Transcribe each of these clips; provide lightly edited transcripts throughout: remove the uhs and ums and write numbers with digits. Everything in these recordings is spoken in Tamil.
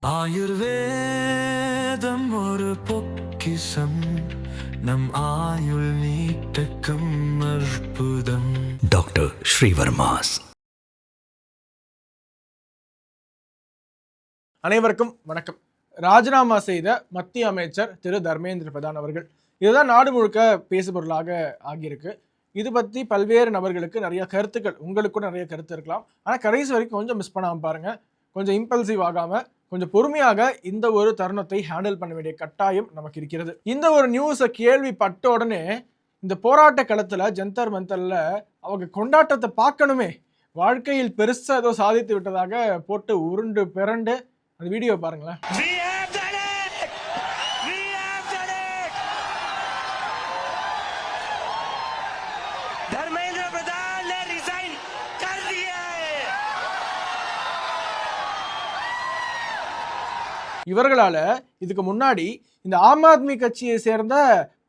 ஆயுர்வேதம் ஒரு பொக்கிஷம், நம் ஆயுள் நீட்டக்கும் அற்புதம். டாக்டர் ஸ்ரீவர்மாஸ். அனைவருக்கும் வணக்கம். ராஜினாமா செய்த மத்திய அமைச்சர் திரு தர்மேந்திர பிரதான் அவர்கள், இதுதான் நாடு முழுக்க பேசுபொருளாக ஆகியிருக்கு. இது பற்றி பல்வேறு நபர்களுக்கு நிறைய கருத்துக்கள், உங்களுக்கு நிறைய கருத்து இருக்கலாம். ஆனால் கடைசி வரைக்கும் கொஞ்சம் மிஸ் பண்ணாமல் பாருங்க. கொஞ்சம் இம்பல்சிவ் ஆகாம கொஞ்சம் பொறுமையாக இந்த ஒரு தருணத்தை ஹேண்டில் பண்ண வேண்டிய கட்டாயம் நமக்கு இருக்கிறது. இந்த ஒரு நியூஸை கேள்விப்பட்ட உடனே இந்த போராட்ட களத்துல ஜந்தர் மந்தர்ல அவங்க கொண்டாட்டத்தை பார்க்கணுமே, வாழ்க்கையில் பெருசா ஏதோ சாதித்து விட்டதாக போட்டு உருண்டு பிறண்டு அந்த வீடியோ பாருங்களேன். இவர்களால இதுக்கு முன்னாடி இந்த ஆம் ஆத்மி கட்சியை சேர்ந்த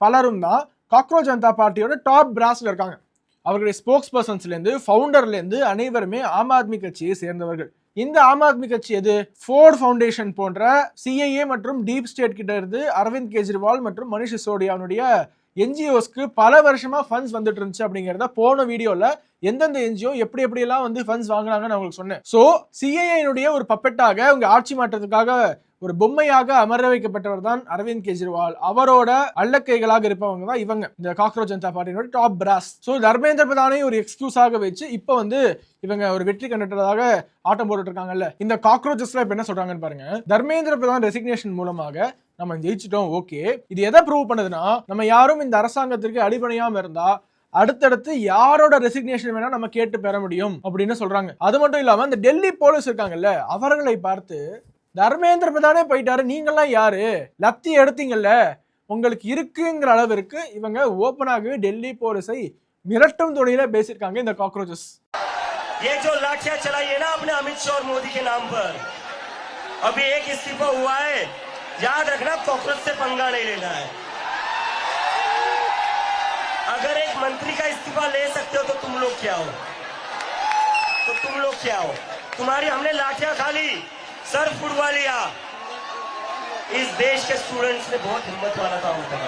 பலரும் தான் காக்ரோச் ஜனதா பார்ட்டியோட டாப் பிராஸ்ல இருக்காங்க. அவர்களுடைய ஸ்போக்ஸ் பர்சன்ஸ்லேருந்து ஃபவுண்டர்லேருந்து அனைவருமே ஆம் ஆத்மி கட்சியை சேர்ந்தவர்கள். இந்த ஆம் ஆத்மி கட்சி எது? ஃபோர்ட் ஃபவுண்டேஷன் போன்ற சிஐஏ மற்றும் டீப் ஸ்டேட் கிட்ட இருந்து அரவிந்த் கெஜ்ரிவால் மற்றும் மனிஷ் சிசோடியாவுடைய என்ஜிஓஸ்க்கு பல வருஷமா ஃபண்ட்ஸ் வந்துட்டு இருந்துச்சு அப்படிங்கிறத போன வீடியோல எந்தெந்த என்ஜிஓ எப்படி எப்படியெல்லாம் வந்து ஃபண்ட்ஸ் வாங்கினாங்கன்னு உங்களுக்கு சொன்னேன். ஸோ சிஐஏனுடைய ஒரு பப்பெட்டாக உங்க ஆட்சி மாற்றத்துக்காக ஒரு பொம்மையாக அமர வைக்கப்பட்டவர் தான் அரவிந்த் கெஜ்ரிவால். அவரோட அல்லக்கைகளாக இருப்பவங்க தான் இவங்க, இந்த காக்ரோச் ஜனதா பார்ட்டியோட டாப் பிராஸ். ஸோ தர்மேந்திர பிரதானை ஒரு எக்ஸ்கியூஸாக வச்சு இப்போ வந்து இவங்க ஒரு வெற்றி கண்டுட்டதாக ஆட்டம் போட்டுட்டு இருக்காங்கல்ல. இந்த காக்ரோச்சஸ்ல இப்ப என்ன சொல்றாங்கன்னு பாருங்க. தர்மேந்திர பிரதான் ரெசிக்னேஷன் மூலமாக நம்ம ஜெயிச்சிட்டோம். ஓகே, இது எதை ப்ரூவ் பண்ணுதுன்னா, நம்ம யாரும் இந்த அரசாங்கத்திற்கு அடிபணியாம இருந்தா அடுத்தடுத்து யாரோட ரெசிக்னேஷன் வேணா நம்ம கேட்டு பெற முடியும் அப்படின்னு சொல்றாங்க. அது மட்டும் இல்லாம இந்த டெல்லி போலீஸ் இருக்காங்கல்ல, அவர்களை பார்த்து தர்மேந்திர பிரதானே போயிட்டாரு, நீங்கெல்லாம் யாரு, லத்தி எடுத்தீங்கல்ல, உங்களுக்கு இருக்குங்கிற அளவிற்கு இவங்க ஓப்பனாகவே டெல்லி போலீஸை மிரட்டும் துணியில பேசியிருக்காங்க இந்த காக்ரோச்சஸ். ये जो लाठियां चलाई है ना अपने अमित शाह और मोदी के नाम पर, अभी एक इस्तीफा हुआ है, याद रखना कॉकरोच से पंगा नहीं लेना है. अगर एक मंत्री का इस्तीफा ले सकते हो तो तुम लोग क्या हो, तुम्हारी हमने लाठियां खा ली, सर फुड़वा लिया. इस देश के स्टूडेंट्स ने बहुत हिम्मत वाला काम करा.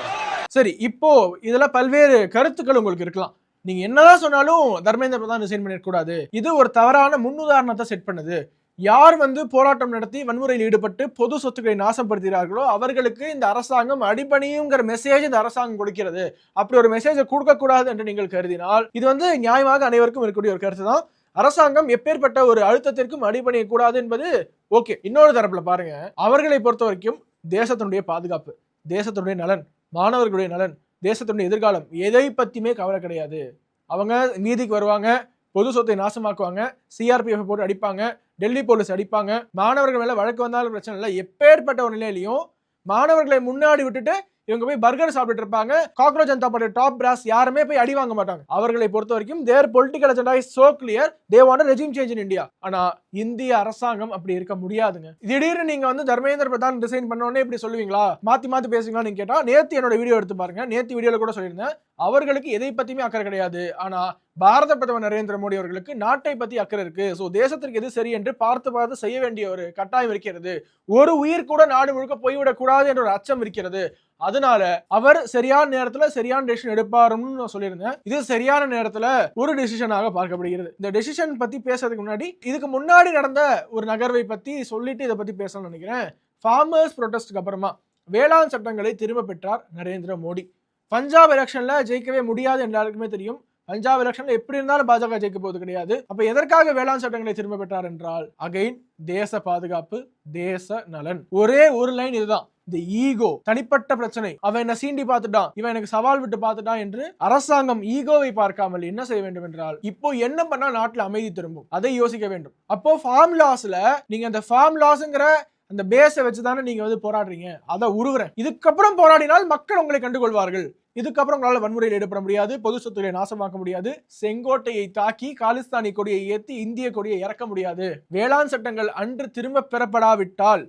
சரி, இப்போ இதுல பல்வேறு கருத்துக்கள் உங்களுக்கு இருக்கலாம். நீங்க என்னதான் சொன்னாலும் தர்மேந்திர பிரதான் ரிசைன் பண்ணிடக்கூடாது, இது ஒரு தவறான முன்னுதாரணத்தை செட் பண்ணுது. யார் வந்து போராட்டம் நடத்தி வன்முறையில் ஈடுபட்டு பொது சொத்துக்களை நாசப்படுத்துகிறார்களோ அவர்களுக்கு இந்த அரசாங்கம் அடிபணியுங்கிற மெசேஜ் இந்த அரசாங்கம் கொடுக்கிறது. அப்படி ஒரு மெசேஜை கொடுக்கக்கூடாது என்று நீங்கள் கருதினால் இது வந்து நியாயமாக அனைவருக்கும் இருக்கக்கூடிய ஒரு கருத்து தான். அரசாங்கம் எப்பேற்பட்ட ஒரு அழுத்தத்திற்கும் அடிபணிய கூடாது என்பது ஓகே. இன்னொரு தரப்புல பாருங்க, அவர்களை பொறுத்த வரைக்கும் தேசத்தினுடைய பாதுகாப்பு, தேசத்தினுடைய நலன், மாணவர்களுடைய நலன், தேசத்தினுடைய எதிர்காலம், எதை பத்தியுமே கவலை கிடையாது. அவங்க நீதிக்கு வருவாங்க, பொது சொத்தை நாசமாக்குவாங்க, சிஆர்பிஎஃப் போட்டு அடிப்பாங்க, டெல்லி போலீஸ் அடிப்பாங்க, மாணவர்கள் மேல வழக்கு வந்தாலும் பிரச்சனை இல்லை. எப்பேற்பட்ட ஒரு நிலையிலையும் மாணவர்களை முன்னாடி விட்டுட்டு இவங்க போய் பர்கர் சாப்பிட்டு இருப்பாங்க. Cockroach Janata party top brass யாருமே போய் அடி வாங்க மாட்டாங்க. அவர்களை பொறுத்த வரைக்கும் their political agenda is so clear, they want regime change in India. ஆனா இந்திய அரசாங்கம் அப்படி இருக்க முடியாதுங்க. திடீர்னு நீங்க வந்து தர்மேந்திர பிரதான் டிசைன் பண்ணோன்னே இப்படி சொல்லுவீங்களா, மாத்தி மாத்தி பேசுவீங்களா நீங்க கேட்டா, நேத்து என்னோட வீடியோ எடுத்து பாருங்க. நேத்து வீடியோல கூட சொல்லியிருந்தேன், அவர்களுக்கு எதை பத்தியுமே அக்கறை கிடையாது. ஆனா பாரத பிரதமர் நரேந்திர மோடி அவர்களுக்கு நாட்டை பத்தி அக்கறை இருக்கு. சோ தேசத்திற்கு எது சரி என்று பார்த்து செய்ய வேண்டிய ஒரு கட்டாயம் இருக்கிறது. ஒரு உயிர் கூட நாடு முழுக்க போய்விடக் கூடாது என்ற ஒரு அச்சம் இருக்கிறது. அதனால அவர் சரியான நேரத்துல சரியான டெசிஷன் எடுப்பாருன்னு நான் சொல்லியிருந்தேன். இது சரியான நேரத்துல ஒரு டெசிஷனாக பார்க்கப்படுகிறது. இந்த டெசிஷன் பத்தி பேசுறதுக்கு முன்னாடி இதுக்கு முன்னாடி நடந்த ஒரு நகர்வை பத்தி சொல்லிட்டு இதை பத்தி பேசணும்னு நினைக்கிறேன். ஃபார்மர்ஸ் ப்ரொடெஸ்ட்க்கு அப்புறமா வேளாண் சட்டங்களை திரும்ப பெற்றார் நரேந்திர மோடி. பஞ்சாப் எலெக்ஷன்ல ஜெயிக்கவே முடியாது எல்லாருக்குமே தெரியும். பஞ்சாப் எலெக்ஷன்ல எப்படி இருந்தாலும் பாஜக ஜெயிக்க போவது கிடையாது. அப்ப எதற்காக வேளாண் சட்டங்களை திரும்ப பெற்றார் என்றால், அகைன் தேச பாதுகாப்பு, தேச நலன். ஒரே ஒரு லைன் இதுதான், இந்த ஈகோ, தனிப்பட்ட பிரச்சனை, அவன் என்ன சீண்டி பார்த்துட்டான், இவன் எனக்கு சவால் விட்டு பார்த்துட்டான் என்று அரசாங்கம் ஈகோவை பார்க்காமல் என்ன செய்ய வேண்டும் என்றால், இப்போ என்ன பண்ணா நாட்டில் அமைதி திரும்பும் அதை யோசிக்க வேண்டும். அப்போ ஃபார்ம் லாஸ்ல நீங்க அந்த ஃபார்ம் லாஸ்ங்கிற அந்த பேஸை வச்சுதானே நீங்க வந்து போராடுறீங்க, அதை உருவுறேன். இதுக்கப்புறம் போராடினால் மக்கள் உங்களை கண்டுகொள்வார்கள். இதுக்கப்புறம் உங்களால் வன்முறையில் ஈடுபட முடியாது, பொது சொத்துக்களை நாசமாக்க முடியாது, செங்கோட்டையை தாக்கி காலிஸ்தானி கொடியை ஏற்றி இந்திய கொடியை இறக்க முடியாது. வேளாண் சட்டங்கள் அன்று திரும்ப பெறப்படாவிட்டால்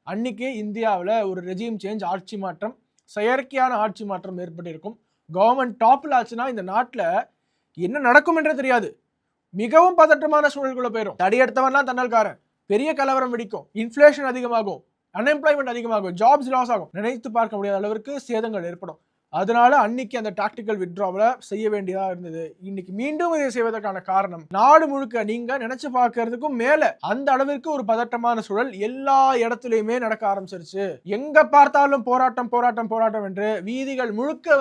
அன்னைக்கே இந்தியாவில் ஒரு ரெஜிம் சேஞ்ச், ஆட்சி மாற்றம், செயற்கையான ஆட்சி மாற்றம் ஏற்பட்டிருக்கும். கவர்மெண்ட் டாப்ல ஆச்சுன்னா இந்த நாட்டில் என்ன நடக்கும் என்றே தெரியாது. மிகவும் பதற்றமான சூழலுக்குள்ள போயிடும். தடியெடுத்தவன்லாம் தன்னல்காரன், பெரிய கலவரம் வெடிக்கும், இன்ஃப்ளேஷன் அதிகமாகும், அன்எம்ப்ளாய்மெண்ட் அதிகமாகும், ஜாப்ஸ் லாஸ் ஆகும், நினைத்து பார்க்க முடியாத அளவிற்கு சேதங்கள் ஏற்படும். அதனால அன்னைக்கு அந்த டாக்டிக்கல் வித்ட்ராவலை செய்ய வேண்டியதா இருந்தது. இன்னைக்கு மீண்டும் இதை செய்வதற்கான காரணம் நாடு முழுக்க நீங்க நினைச்சு பார்க்கறதுக்கும் மேல அந்த அளவிற்கு ஒரு பதட்டமான சூழல் எல்லா இடத்துலயுமே நடக்க ஆரம்பிச்சிருச்சு. எங்க பார்த்தாலும் போராட்டம் போராட்டம் போராட்டம் என்று வீதிகள் முழுக்க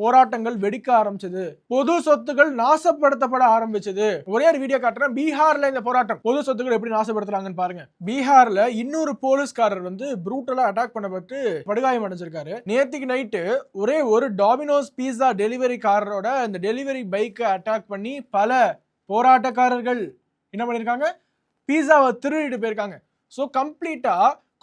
போராட்டங்கள் வெடிக்க ஆரம்பிச்சது. பொது சொத்துக்கள் நாசப்படுத்தப்பட ஆரம்பிச்சது. ஒரே ஒரு வீடியோ காட்டுறேன். பீகார்ல இந்த போராட்டம் பொது சொத்துக்கள் எப்படி நாசப்படுத்துறாங்கன்னு பாருங்க. பீகார்ல இன்னொரு போலீஸ்காரர் ப்ரூட்டலா அட்டாக் பண்ணப்பட்டு படுகாயம் அடைஞ்சிருக்காரு. நேத்துக்கு நைட்டு ஒரே ஒரு டாமினோஸ் பீஸா டெலிவரி காரரோட அந்த டெலிவரி பைக்கை அட்டாக் பண்ணி பல போராட்டக்காரர்கள் என்ன பண்ணிருக்காங்க, பீஸாவை திருடிட்டு போயிருக்காங்க. ஸோ கம்ப்ளீட்டா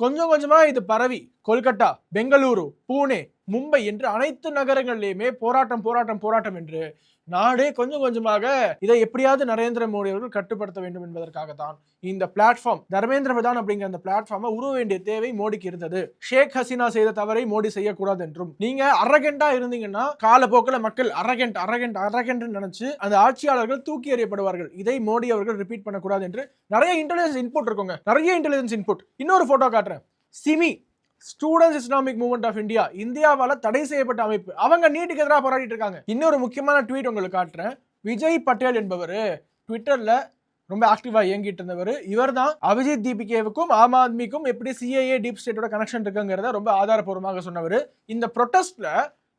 கொஞ்சம் கொஞ்சமா இது பரவி கொல்கத்தா, பெங்களூரு, பூனே, மும்பை என்று அனைத்து நகரங்களிலுமே போராட்டம் போராட்டம் போராட்டம் என்று நாடே கொஞ்சம் கொஞ்சமாக இதை எப்படியாவது நரேந்திர மோடி அவர்கள் கட்டுப்படுத்த வேண்டும் என்பதற்காக தான் இந்த பிளாட்ஃபார்ம் தர்மேந்திர பிரதான் அப்படிங்கிற அந்த பிளாட்ஃபார்மை உருவ வேண்டிய தேவை மோடிக்கு இருந்தது. ஷேக் ஹசீனா செய்த தவறை மோடி செய்யக்கூடாது என்றும், நீங்க அரகண்டா இருந்தீங்கன்னா காலப்போக்கில் மக்கள் அரகண்ட் நினைச்சு அந்த ஆட்சியாளர்கள் தூக்கி எறியப்படுவார்கள். இதை மோடி அவர்கள் ரிப்பீட் பண்ணக்கூடாது என்று நிறைய இன்டெலிஜென்ஸ் இன்புட் இருக்குங்க. நிறைய இன்டெலிஜென்ஸ் இன்புட். இன்னொரு போட்டோ காட்டுறேன். SIMI students Islamic movement of India, இந்தியாவால தடை செய்யப்பட்ட அமைப்பு. அவங்க நீட்டுக்கு எதிராக போராடிட்டு இருக்காங்க. இன்னொரு முக்கியமான ட்வீட் உங்களுக்கு காட்டுறேன். விஜய் பட்டேல் என்பவர் ட்விட்டர்ல ரொம்ப ஆக்டிவா இயங்கிட்டு இருந்தவர். இவர் தான் அபிஜித் தீபிகேவுக்கும் ஆம் ஆத்மிக்கும் எப்படி சிஏஏ டீப் ஸ்டேட்டோட கனெக்ஷன் இருக்குங்கிறத ரொம்ப ஆதாரப்பூர்வமாக சொன்னவர். இந்த ப்ரொட்டஸ்ட்ல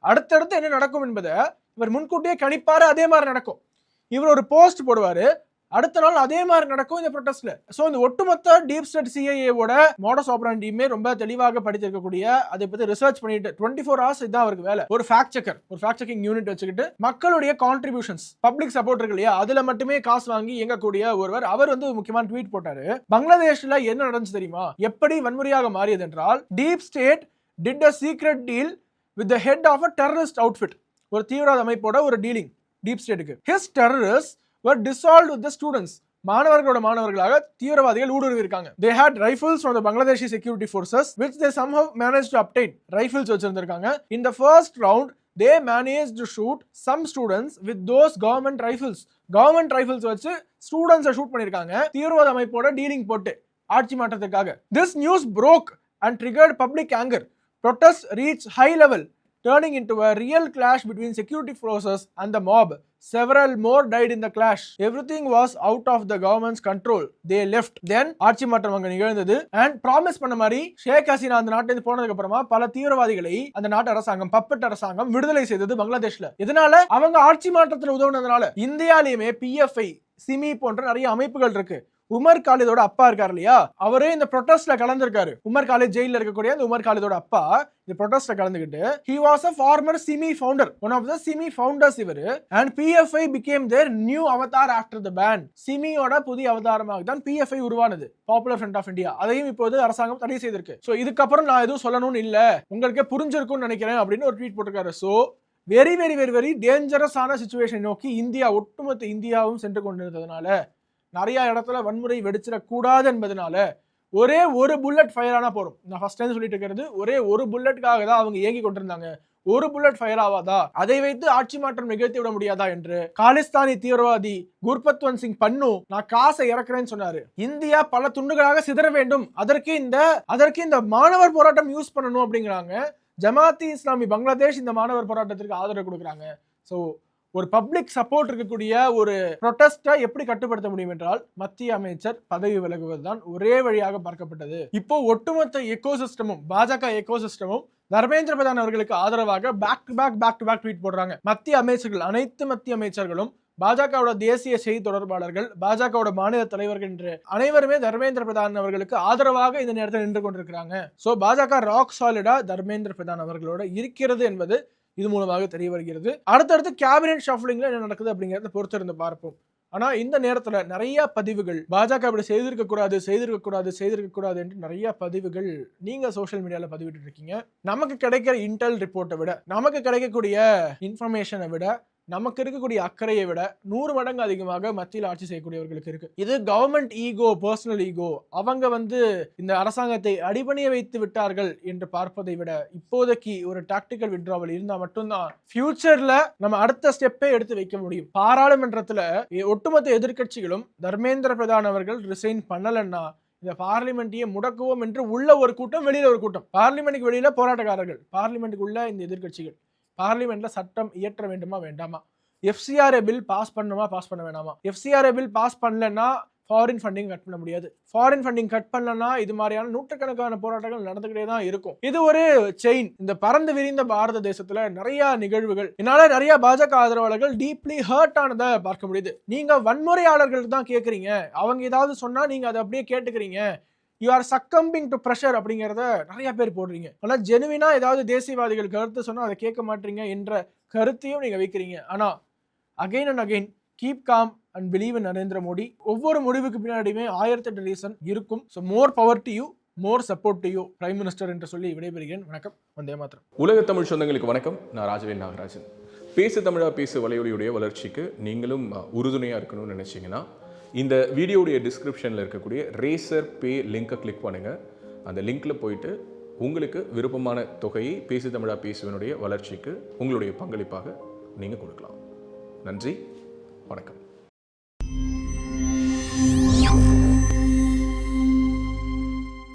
அடுத்தடுத்து என்ன நடக்கும் என்பதை இவர் முன்கூட்டியே கணிப்பாரு. அதே மாதிரி நடக்கும். இவர் ஒரு போஸ்ட் போடுவாரு, அடுத்த நாள் அதே மாதிரி நடக்கும் இந்த ப்ரொட்டஸ்ட்ல. சோ இந்த ஒட்டுமொத்த டீப் ஸ்டேட் சிஐஏவோட மாடஸ் ஆபரண்டியுமே ரொம்ப தெளிவாக படித்திருக்கக்கூடிய, அதை பத்தி ரிசர்ச் பண்ணிட்டு 24 hours இதான் அவருக்கு வேலை. ஒரு ஃபேக்ட் செக்கிங் யூனிட் வச்சுக்கிட்டு மக்களுடைய கான்ட்ரிபியூஷன்ஸ், பப்ளிக் சப்போர்ட் இருக்கு இல்லையா, அதுல மட்டுமே காசு வாங்கி இயங்கக்கூடிய ஒருவர். அவர் முக்கியமான ட்வீட் போட்டாரு. பங்களாதேஷ்ல என்ன நடந்துச்சு தெரியுமா, எப்படி வன்முறையாக மாறியது என்றால், deep state did a secret deal with the head of a terrorist outfit. ஒரு தீவிரவாத அமைப்போட ஒரு டீலிங் டீப் ஸ்டேட்டுக்கு. his terrorists were dissolved with the students. மாணவர்களாக தீவிரவாதிகள் ஊடுருவி இருக்காங்க. They had rifles from the Bangladeshi security forces which they somehow managed to obtain. Rifles வச்சிருந்திருக்காங்க. In the first round they managed to shoot some students with those government rifles. Government rifles வச்சு ஸ்டூடண்ட்ஸ் ஷூட் பண்ணிருக்காங்க தீவிரவாத அமைப்போட டீலிங் போட்டு ஆட்சி மாற்றத்துக்காக. This news broke and triggered public anger. Protests reached high level, turning into a real clash between security forces and the mob. Several more died in the clash. Everything was out of the government's control. They left. Then ஆட்சி மாற்றம் அங்க நிகழ்ந்தது. And promise பண்ண மாதிரி ஷேக் ஹசீனா அந்த நாட்டிலிருந்து போனதுக்கு அப்புறமா பல தீவிரவாதிகளை அந்த நாட்டு அரசாங்கம், பப்பட் அரசாங்கம் விடுதலை செய்தது பங்களாதேஷ்ல. இதனால அவங்க ஆட்சி மாற்றத்தில் உதவுனதுனால இந்தியாலயுமே PFI, சிமி போன்ற நிறைய அமைப்புகள் இருக்கு. உமர் காலிதோட அப்பா இருக்காரு இல்லையா, அவரே இந்த ப்ரொட்டஸ்ட்ல கலந்துருக்காரு. உமர் காலித் ஜெயில இருக்கக்கூடிய அந்த உமர் காலிதோட அப்பா இந்த ப்ரொட்டஸ்ட்ல கலந்துக்கிட்டு, he was a former Simi founder, one of the Simi founders இவரு. And PFI became their new avatar after the ban. சிமியோட புதிய அவதாரமாக தான் PFI உருவானது, பாப்புலர் ஃப்ரண்ட் ஆஃப் இந்தியா. அதையும் இப்போது அரசாங்கம் தடை செய்திருக்கு. சோ இதுக்கப்புறம் நான் எதுவும் சொல்லணும்னு இல்ல, உங்களுக்கே புரிஞ்சிருக்கும்னு நினைக்கிறேன் அப்படின்னு ஒரு ட்வீட் போட்டிருக்காரு. So very very very very டேஞ்சரஸான சிச்சுவேஷன் நோக்கி இந்தியா, ஒட்டுமொத்த இந்தியாவும் சென்று கொண்டிருந்ததுனால, நிறைய இடத்துல வன்முறை வெடிச்சிடக்கூடாது என்பதனால ஒரே ஒரு புல்லட் ஃபயர் ஆனா போறோம். நான் ஃபர்ஸ்ட் டைம் சொல்லிட்டு இருக்கிறது, ஒரே ஒரு புல்லட்டுக்காக தான் அவங்க இயங்கி கொண்டிருந்தாங்க. ஒரு புல்லட் ஃபயர் ஆவாதா, அதை வைத்து ஆட்சி மாற்றம் நிகழ்த்தி விட முடியாதா என்று காலிஸ்தானி தீவிரவாதி குர்பத்வந்த் சிங் பன்னு நான் காசை இறக்குறேன்னு சொன்னாரு. இந்தியா பல துண்டுகளாக சிதற வேண்டும், அதற்கு இந்த மாணவர் போராட்டம் யூஸ் பண்ணணும் அப்படிங்கிறாங்க. ஜமாத்தி இஸ்லாமி பங்களாதேஷ் இந்த மாணவர் போராட்டத்திற்கு ஆதரவு கொடுக்குறாங்க. ஸோ ஒரு பப்ளிக் சப்போர்ட் இருக்கக்கூடிய ஒரு ப்ரொட்டஸ்டை எப்படி கட்டுப்படுத்த முடியும் என்றால் மத்திய அமைச்சர் பதவி விலகுவதுதான் ஒரே வழியாக பார்க்கப்பட்டது. இப்போ ஒட்டுமொத்த எக்கோசிஸ்டமும், பாஜக எக்கோசிஸ்டமும் தர்மேந்திர பிரதான் அவர்களுக்கு ஆதரவாக பேக் டு பேக் ட்வீட் போடுறாங்க. மத்திய அமைச்சர்கள், அனைத்து மத்திய அமைச்சர்களும், பாஜகவோட தேசிய செய்தி தொடர்பாளர்கள், பாஜகவோட மாநில தலைவர்கள் என்று அனைவருமே தர்மேந்திர பிரதான் அவர்களுக்கு ஆதரவாக இந்த நேரத்தில் நின்று கொண்டிருக்கிறாங்க. சோ பாஜக ராக் சாலிடா தர்மேந்திர பிரதான் அவர்களோட இருக்கிறது என்பது இது மூலமாக தெரிய வருகிறது. அடுத்தடுத்து கேபினெட் ஷஃப்லிங்ல என்ன நடக்குது அப்படிங்கறத பொறுத்திருந்து பார்ப்போம். ஆனா இந்த நேரத்துல நிறைய பதிவுகள், பாஜக அப்படி செய்திருக்க கூடாது என்று நிறைய பதிவுகள் நீங்க சோஷியல் மீடியால பதிவிட்டு இருக்கீங்க. நமக்கு கிடைக்கிற இன்டெல் ரிப்போர்ட்டை விட, நமக்கு கிடைக்கக்கூடிய இன்ஃபர்மேஷனை விட, நமக்கு இருக்கக்கூடிய அக்கறையை விட 100 மடங்கு அதிகமாக மத்தியில் ஆட்சி செய்யக்கூடியவர்களுக்கு இருக்கு. இது கவர்மெண்ட் ஈகோ, பர்சனல் ஈகோ, அவங்க இந்த அரசாங்கத்தை அடிபணிய வைத்து விட்டார்கள் என்று பார்ப்பதை விட இப்போதைக்கு ஒரு டாக்டிக்கல் வித்ட்ராவல் இருந்தா மட்டும்தான் ஃபியூச்சர்ல நம்ம அடுத்த ஸ்டெப்பை எடுத்து வைக்க முடியும். பாராளுமன்றத்துல ஒட்டுமொத்த எதிர்க்கட்சிகளும் தர்மேந்திர பிரதான் அவர்கள் ரிசைன் பண்ணலன்னா இந்த பார்லிமெண்ட்டையே முடக்குவோம் என்று உள்ள ஒரு கூட்டம், வெளியில ஒரு கூட்டம். பார்லிமெண்ட்டுக்கு வெளியில போராட்டக்காரர்கள், பார்லிமெண்ட்டுக்கு உள்ள இந்த எதிர்க்கட்சிகள். பார்லிமெண்ட்ல சட்டம் இயற்ற வேண்டுமா வேண்டாமா, FCRA பில் பாஸ் பண்ணுமா பாஸ் பண்ண வேணாமா, FCRA பில் பாஸ் பண்ணலன்னா ஃபாரின் ஃபண்டிங் கட் பண்ண முடியாது, ஃபாரின் ஃபண்டிங் கட் பண்ணலன்னா இது மாதிரியான நூற்றுக்கணக்கான போராட்டங்கள் நடந்துகிட்டே தான் இருக்கும். இது ஒரு செயின். இந்த பறந்து விரிந்த பாரத தேசத்துல நிறைய நிகழ்வுகள், என்னால நிறைய பாஜக ஆதரவாளர்கள் டீப்லி ஹர்ட் ஆனதை பார்க்க முடியுது. நீங்க வன்முறையாளர்களுக்கு தான் கேட்குறீங்க, அவங்க ஏதாவது சொன்னா நீங்க அதை அப்படியே கேட்டுக்கிறீங்க, யூ ஆர் சக்கம்பிங் டு ப்ரெஷர் அப்படிங்கிறத நிறைய பேர் போடுறீங்க. ஆனா ஜெனுவினா ஏதாவது தேசியவாதிகள் கருத்து சொன்னா அதை கேட்க மாட்டீங்க என்ற கருத்தையும் நீங்க வைக்கிறீங்க. ஆனா again and again keep com and believe in Narendra Modi. ஒவ்வொரு முடிவுக்கு பின்னாடியுமே 1008 ரீசன் இருக்கும். So more power to you, more support to you prime minister என்று சொல்லி விடைபெறுகிறேன். வணக்கம். வந்தே மாத்திரம். உலக தமிழ் சொந்தங்களுக்கு வணக்கம். நான் ராஜவேல் நாகராஜன். பேசு தமிழா பேசு வலையொலியுடைய வளர்ச்சிக்கு நீங்களும் உறுதுணையாக இருக்கணும்னு நினச்சிங்கன்னா இந்த வீடியோடைய டிஸ்கிரிப்ஷனில் இருக்கக்கூடிய ரேசர் பே லிங்கை கிளிக் பண்ணுங்கள். அந்த லிங்க்கில் போயிட்டு உங்களுக்கு விருப்பமான தொகையை பேசு தமிழா பேசுவனுடைய வளர்ச்சிக்கு உங்களுடைய பங்களிப்பாக நீங்கள் கொடுக்கலாம். நன்றி, வணக்கம்.